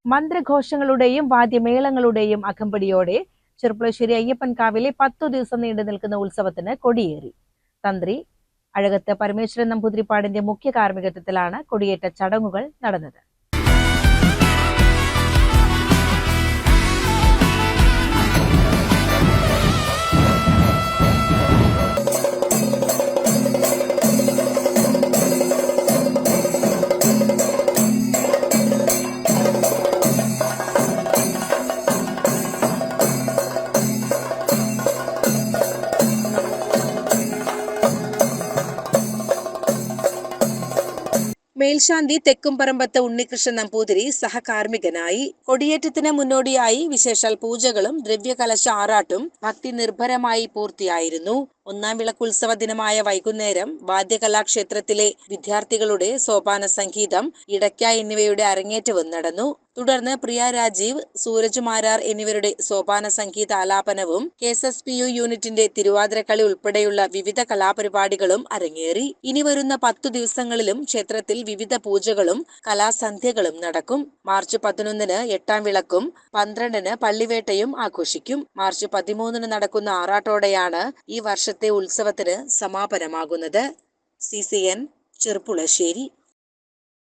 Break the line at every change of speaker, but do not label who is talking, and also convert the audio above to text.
മന്ത്രഘോഷങ്ങളുടെയും വാദ്യമേളങ്ങളുടെയും അകമ്പടിയോടെ ചെർപ്പുളശ്ശേരി അയ്യപ്പൻകാവിലെ 10 ദിവസം നീണ്ടു നിൽക്കുന്ന ഉത്സവത്തിന് കൊടിയേറി. തന്ത്രി അഴകത്ത് പരമേശ്വരൻ നമ്പൂതിരിപ്പാടിന്റെ മുഖ്യ കാർമ്മികത്വത്തിലാണ് കൊടിയേറ്റ ചടങ്ങുകൾ നടന്നത്.
മേൽശാന്തി തെക്കുംപറമ്പത്ത് ഉണ്ണികൃഷ്ണൻ നമ്പൂതിരി സഹകാർമ്മികനായി. കൊടിയേറ്റത്തിന് മുന്നോടിയായി വിശേഷാൽ പൂജകളും ദ്രവ്യകലശ ആറാട്ടും ഭക്തി നിർഭരമായി പൂർത്തിയായിരുന്നു. ഒന്നാം വിളക്കുത്സവ ദിനമായ വൈകുന്നേരം വാദ്യകലാക്ഷേത്രത്തിലെ വിദ്യാർത്ഥികളുടെ സോപാന സംഗീതം, ഇടയ്ക്ക എന്നിവയുടെ അരങ്ങേറ്റവും നടന്നു. തുടർന്ന് പ്രിയ രാജീവ്, സൂരജ് മാരാർ എന്നിവരുടെ സോപാന സംഗീത ആലാപനവും KSSPU യൂണിറ്റിന്റെ തിരുവാതിരക്കളി ഉൾപ്പെടെയുള്ള വിവിധ കലാപരിപാടികളും അരങ്ങേറി. ഇനി വരുന്ന 10 ദിവസങ്ങളിലും ക്ഷേത്രത്തിൽ വിവിധ പൂജകളും കലാസന്ധ്യകളും നടക്കും. മാർച്ച് 11-ന് 8-ാം വിളക്കും 12-ന് പള്ളിവേട്ടയും ആഘോഷിക്കും. മാർച്ച് 13-ന് നടക്കുന്ന ആറാട്ടോടെയാണ് ഈ വർഷത്തെ ഉത്സവത്തിന് സമാപനമാകുന്നത്. CCN ചെർപ്പുളശ്ശേരി.